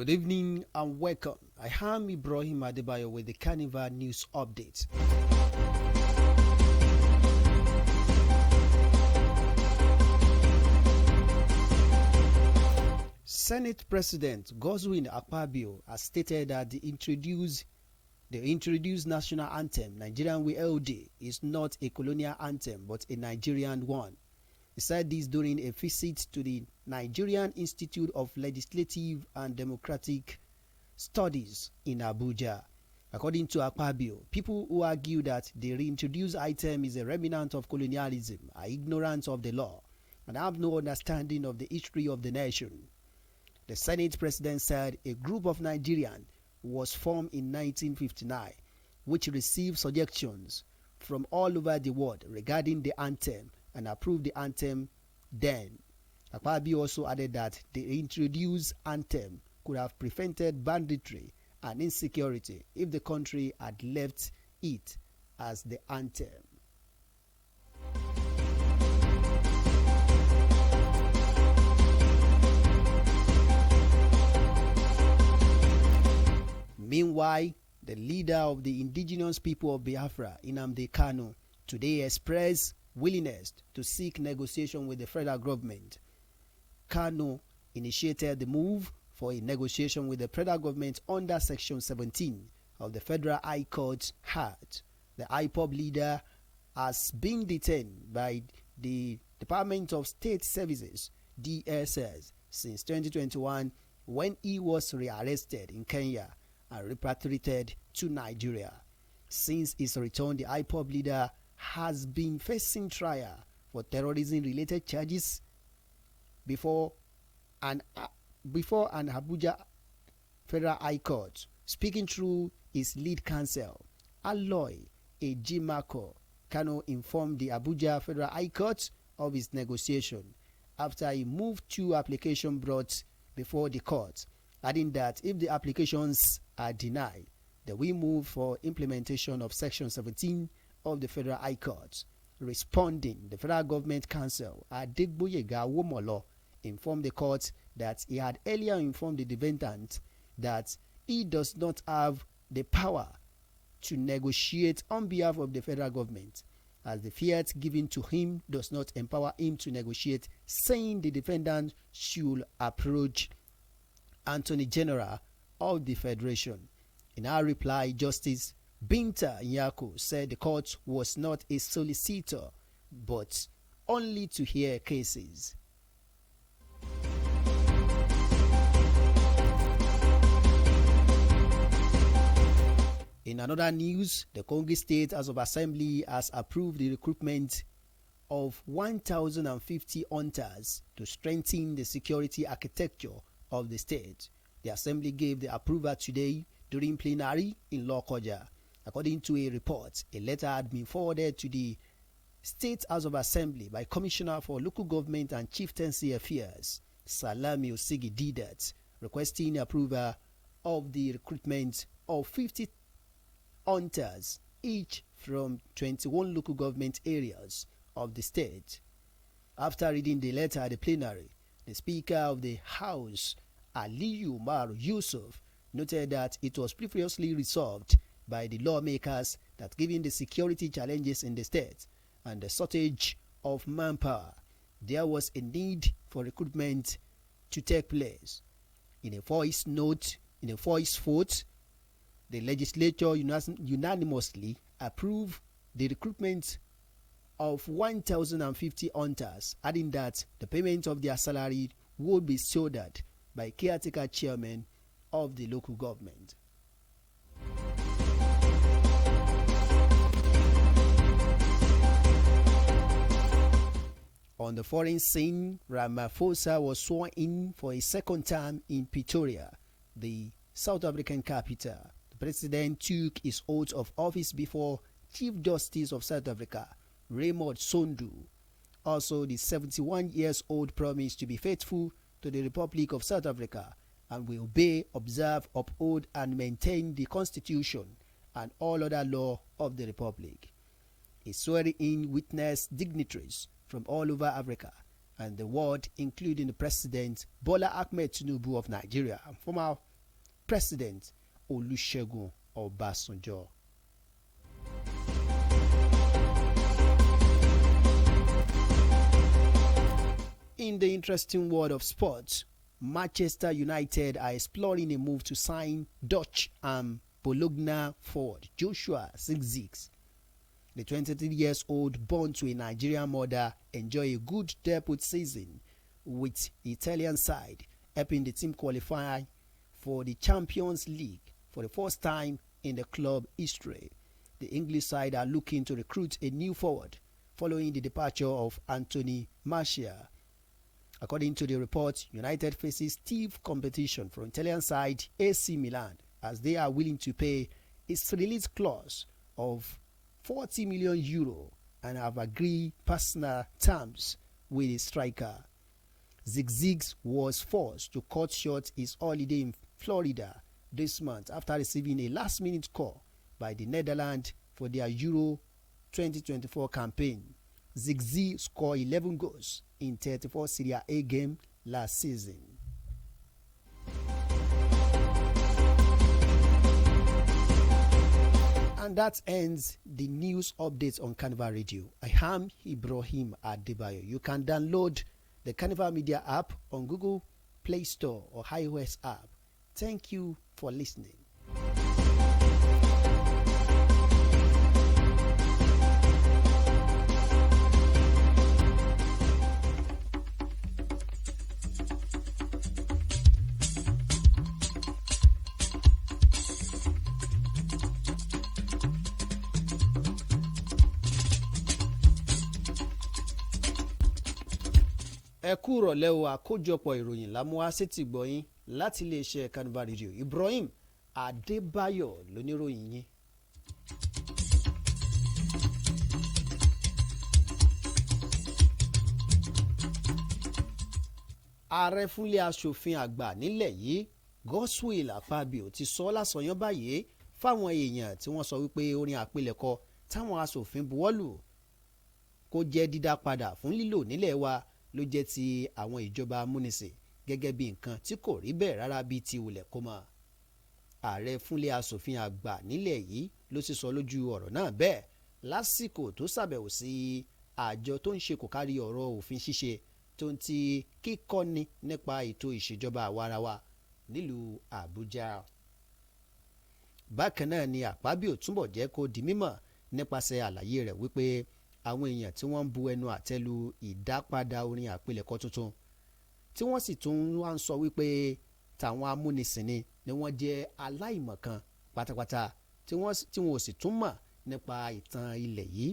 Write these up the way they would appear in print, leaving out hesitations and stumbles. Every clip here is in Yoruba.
Good evening and welcome. I am Ibrahim Adebayo with the Carnival News Update. Senate President Godswin Akpabio has stated that the introduced national anthem, Nigerian We LD, is not a colonial anthem but a Nigerian one. He said this during a visit to the Nigerian Institute of Legislative and Democratic Studies in Abuja. According to Akpabio, people who argue that the reintroduced item is a remnant of colonialism are ignorant of the law and have no understanding of the history of the nation. The Senate President said a group of Nigerians was formed in 1959, which received suggestions from all over the world regarding the anthem and approved the anthem then. Akpabio also added that the introduced anthem could have prevented banditry and insecurity if the country had left it as the anthem. Meanwhile, the leader of the indigenous people of Biafra, Nnamdi Kanu, today expressed willingness to seek negotiation with the federal government. Kanu initiated the move for a negotiation with the federal government under Section 17 of the Federal High Court Act. The IPOB leader has been detained by the Department of State Services, DSS, since 2021 when he was rearrested in Kenya and repatriated to Nigeria. Since his return, the IPOB leader has been facing trial for terrorism-related charges before an Abuja Federal High Court. Speaking through his lead counsel, Aloy Ejimako, Kanu informed the Abuja Federal High Court of his negotiation after he moved two applications brought before the court, adding that if the applications are denied, they will move for implementation of Section 17 of the Federal High Court. Responding, the Federal Government Counsel, Adegboyega Womolo, informed the court that he had earlier informed the defendant that he does not have the power to negotiate on behalf of the federal government, as the fiat given to him does not empower him to negotiate, saying the defendant should approach Attorney General of the Federation. In her reply, Justice Binta Nyako said the court was not a solicitor but only to hear cases. In another news, the Kogi State House of Assembly has approved the recruitment of 1,050 hunters to strengthen the security architecture of the state. The Assembly gave the approval today during plenary in Lokoja. According to a report, a letter had been forwarded to the State House of Assembly by Commissioner for Local Government and Chieftaincy Affairs, Salami Osigi Didat, requesting approval of the recruitment of 50 hunters, each from 21 local government areas of the state. After reading the letter at the plenary, the Speaker of the House, Aliyu Umar Yusuf, noted that it was previously resolved by the lawmakers that given the security challenges in the state and the shortage of manpower, there was a need for recruitment to take place. In a voice vote, the legislature unanimously approved the recruitment of 1,050 hunters, adding that the payment of their salary would be shouldered by caretaker chairman of the local government. On the foreign scene, Ramaphosa was sworn in for a second term in Pretoria, the South African capital. The president took his oath of office before Chief Justice of South Africa, Raymond Sondu. Also, the 71-year-old promised to be faithful to the Republic of South Africa and will obey, observe, uphold, and maintain the Constitution and all other law of the Republic. He swearing-in witnessed dignitaries from all over Africa and the world, including the President Bola Ahmed Tinubu of Nigeria and former President Olusegun Obasanjo. In the interesting world of sports, Manchester United are exploring a move to sign Dutch and Bologna forward Joshua Zirkzee. The 23-year-old, born to a Nigerian mother, enjoyed a good debut season with the Italian side, helping the team qualify for the Champions League for the first time in the club history. The English side are looking to recruit a new forward following the departure of Anthony Martial. According to the report, United faces stiff competition from Italian side AC Milan as they are willing to pay its release clause of €40 million and have agreed personal terms with the striker. Zirkzee was forced to cut short his holiday in Florida this month after receiving a last-minute call by the Netherlands for their Euro 2024 campaign. Zirkzee scored 11 goals in 34 Serie A games last season. And that ends the news updates on Carnival Radio. I am Ibrahim Adebayo. You can download the Carnival Media app on Google Play Store or iOS app. Thank you for listening. Ẹ kú ìrọ̀lẹ́ o, àkójọpọ̀ ìròyìn lámúwá sétí gbọ̀yìn láti iléeṣẹ́ Carnival Radio. Ibrahim Adébáyọ̀ lóníròyìn yín. Ààrẹ fúnlé aṣòfin àgbà nílẹ̀ yìí Godswill Akpabio ti sọ lásọyán báyìí fáwọn èèyàn tí wọ́n sọ wípé orin àpilẹ̀kọ táwọn aṣòfin buwọ́lù kó jẹ́ dídá padà fún lílò nílẹ̀ wa ló jẹ́ ti àwọn ìjọba amúnisìn gẹ́gẹ́ bí nǹkan tí kò rí bẹ́ẹ̀ rárá bíi ti wulẹ̀ kó mọ́. Ààrẹ fúnlé aṣòfin àgbà nílẹ̀ yìí ló sì sọ lójú ọ̀rọ̀ náà bẹ́ẹ̀ lásìkò tó ṣàbẹ̀wò sí àjọ tó ń ṣe kò kárí ọ̀rọ̀ òfin ṣíṣe tó ń ti kíkọ́ni nípa ètò ìṣèjọba àwarawa nílùú Àbújá. Bákan náà ni Akpabio túnbọ̀ jẹ́ kó di mímọ̀ nípasẹ̀ àlàyé rẹ̀ wípé àwọn èèyàn tí wọ́n ń bu ẹnu àtẹ́lu ìdápadà orin àpilẹ̀kọ tuntun tí wọ́n sì tún wá ń sọ wípé tàwọn amúnisìn ni wọ́n jẹ́ aláìmọ̀kan pátápátá tí wọ́n ò sì tún mọ̀ nípa ìtàn ilẹ̀ yìí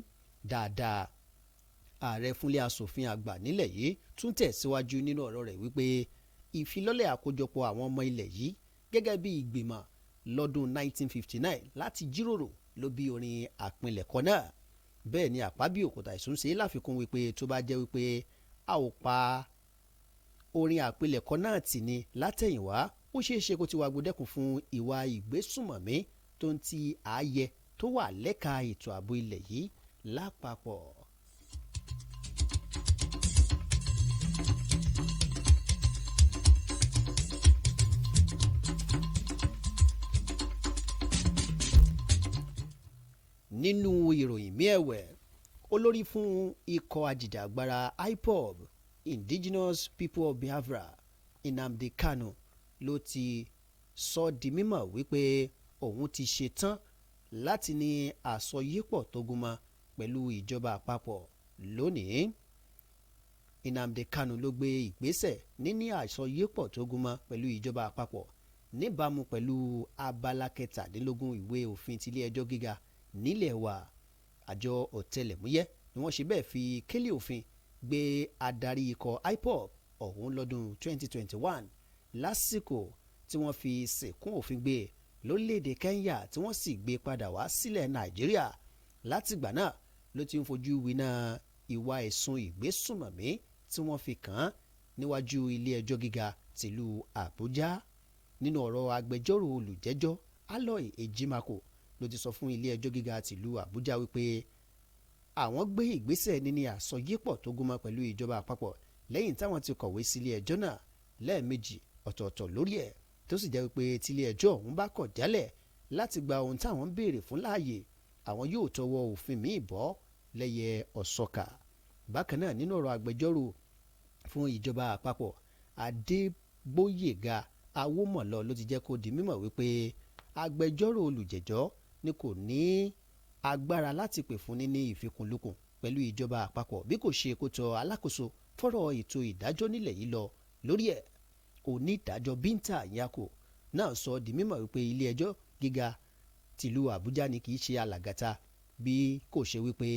dáadáa. Ààrẹ fúnlé aṣòfin àgbà nílẹ̀ yìí tún tẹ̀síwájú nínú ọ̀rọ̀ rẹ̀ wípé ìfilọ́lẹ̀ àkójọpọ̀ àwọn ọmọ ilẹ̀ yìí gẹ́gẹ́ bí ìgbìmọ̀ lọ́dún 1959 láti jíròrò ló bí orin àpilẹ̀kọ náà. Bẹ́ẹ̀ ni Akpabio kò tàìsùn ṣe láfikún wípé tó bá jẹ́ wípé a ò pa orin àpilẹ̀kọ náà tì ní látẹ̀yìnwá ó ṣeé ṣe kó ti wá gbódẹ́kun fún ìwà ìgbésùmọ̀mí tó ń ti ààyè tó wà lẹ́ka ètò ààbò ilẹ̀ yìí lápapọ̀. Nínú ìròyìn míì ẹ̀wẹ̀, olórí fún ikọ̀ ajìjàgbara IPOB Indigenous People of Biafra Nnamdi Kanu ló ti sọ di mímọ̀ wípé òun ti ṣetán láti ní àsọyépọ̀ tó gúnmọ́ pẹ̀lú ìjọba àpapọ̀ lónìí. Nnamdi Kanu ló gbé ìgbésẹ̀ níní àsọyépọ̀ tó gúnmọ́ pẹ̀lú ìjọba àpapọ̀ níbàámu pẹ̀lú abala 17 ìwé òfin tilé ẹjọ́ gíga nílẹ̀ wa. Àjọ ọ̀tẹlẹ̀múyẹ́ ni wọ́n ṣe bẹ́ẹ̀ fi kélé òfin gbé adarí ikọ̀ IPOB ọ̀hún lọ́dún 2021 lásìkò tí wọ́n fi sìnkún òfin gbé lórílẹ̀‐èdè Kenya tí wọ́n sì gbé padà wá sílẹ̀ Nàìjíríà. Látìgbà náà ló ti ń fojú winá ìwà ẹ̀sùn ìgbésùnmọ̀mí tí wọ́n fi kàn án níwájú ilé ẹjọ́ gíga tìlú Àbújá. Nínú ọ̀rọ̀ agbẹjọ́rò olùjẹ́jọ́ Aloy Ejimako ló ti sọ fún ilé ẹjọ́ gíga tìlú Àbújá wípé àwọn gbé ìgbésẹ̀ níní àsọyépọ̀ tó gúnmọ́ pẹ̀lú ìjọba àpapọ̀ lẹ́yìn táwọn ti kọ̀wé sílé ẹjọ́ náà lẹ́ẹ̀mejì ọ̀tọ̀ọ̀tọ̀ lórí ẹ̀. tó sì jẹ́ pé tílé ẹjọ́ ọ̀hún bá kọ̀ jálẹ̀ láti gba ohun táwọn ń béèrè fún láàyè àwọn yóò tọwọ́ òfin míì bọ́ lẹ́yẹ ọ̀sọ́kà. bákan náà nínú ọ̀rọ̀ agbẹjọ́rò fún ìjọba àpapọ̀ Adégbóyèga Awómọ̀lọ ló ti jẹ́ kó di mímọ̀ wípé agbẹjọ́rò olùjẹ́jọ́ ni kò ní agbára láti pè fúnni ní ìfikùnlukùn pẹ̀lú ìjọba àpapọ̀ bí kò ṣe kó tọ alákòóso fọ́rọ̀ ètò ìdájọ́ nílẹ̀ yìí lọ lórí ẹ̀. Onídàájọ́ Bíntà Nyako náà sọ di mímọ̀ wípé ilé ẹjọ́ gíga tìlú Àbújá ni kì í ṣe alàgàtà bí kò ṣe wípé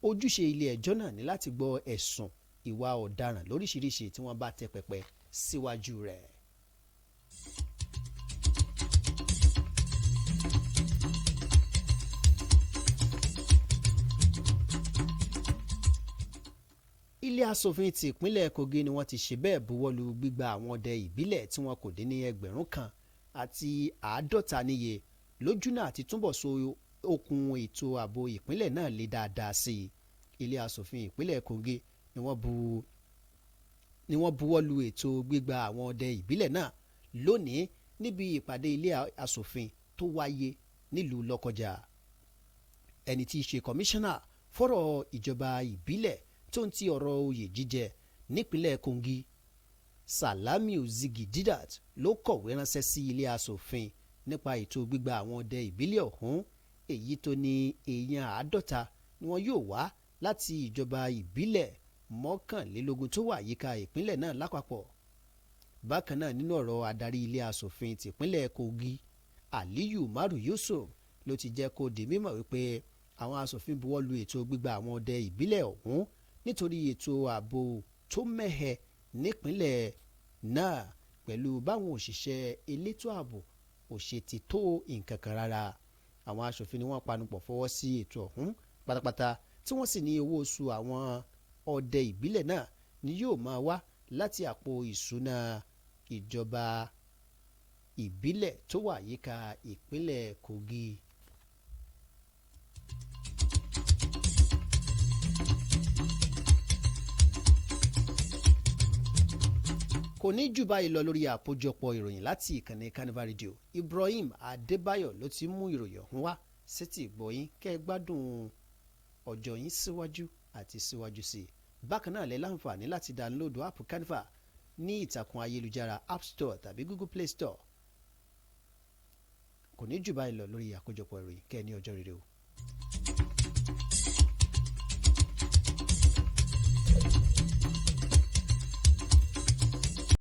ojúṣe ilé ẹjọ́ náà ní láti gbọ́ ẹ̀sùn ìwà ọ̀daràn lóríṣiríṣi tí wọ́n bá tẹ pẹpẹ síwájú rẹ̀. ilé asòfin ti ìpínlẹ̀ Kogi ni wọ́n ti ṣe bẹ́ẹ̀ buwọ́lu gbígba àwọn ọdẹ ìbílẹ̀ tí wọn kò dín ní 1,050 níye lójúnà àti túbọ̀ so okùn ètò ààbò ìpínlẹ̀ náà lé dáadáa sí i. ilé asòfin ìpínlẹ̀ Kogi ni wọ́n buwọ́lu ètò gbígba àwọn ọdẹ ìbílẹ̀ náà lónìí níbi ìpàdé ilé asòfin tó wáyé nílùú Lọ́kọjà. ẹni tí í ṣe kọmíṣánná fọ́rọ̀ ìjọba ìbílẹ̀ tó ń ti ọ̀rọ̀ oyè jíjẹ nípínlẹ̀ Kogi Salamiu Zigi Didat ló kọ̀wé ránṣẹ́ sí ilé asòfin nípa ètò gbígba àwọn ọdẹ ìbílẹ̀ ọ̀hún èyí tó ní èèyàn 50 ni wọn yóò wá láti ìjọba ìbílẹ̀ 21 tó wà yíká ìpínlẹ̀ náà lápapọ̀. bákan náà nínú ọ̀rọ̀ adarí ilé asòfin tìpínlẹ̀ Kogi Aliyu Maru Yusuf ló ti jẹ́ kó di mímọ̀ wípé àwọn asòfin buwọ́lu ètò gbígba àwọn ọdẹ ìbílẹ̀ ọ̀hún nítorí ètò ààbò tó mẹ́hẹ nípínlẹ̀ náà pẹ̀lú báwọn òṣìṣẹ́ elétò ààbò ò ṣe ti tó nǹkan kan rárá. àwọn aṣòfin ni wọ́n panupọ̀ fọwọ́ sí ètò ọ̀hún pátápátá tí wọ́n sì ní owó oṣù àwọn ọdẹ ìbílẹ̀ náà ni yóò máa wá láti àpò ìṣúná ìjọba ìbílẹ̀ tó wà yíká ìpínlẹ̀ Kogi. kò ní jù báyìí lọ lórí àkójọpọ̀ ìròyìn láti ìkànnì Carnival Radio. Ibrahim Adébáyọ̀ ló ti mú ìròyìn ọ̀hún wá sétí ìgbọ̀yìn kẹ́ ẹ gbádùn ọjọ́ yín síwájú àti síwájú sí i. bákan náà lẹ láǹfààní láti dánlóòdù áàpù Carnival ní ìtàkùn ayélujára App Store tàbí Google Play Store. kò ní jù báyìí lọ lórí àkójọpọ̀ ìròyìn kẹ́ ẹ ní ọjọ́ rere o.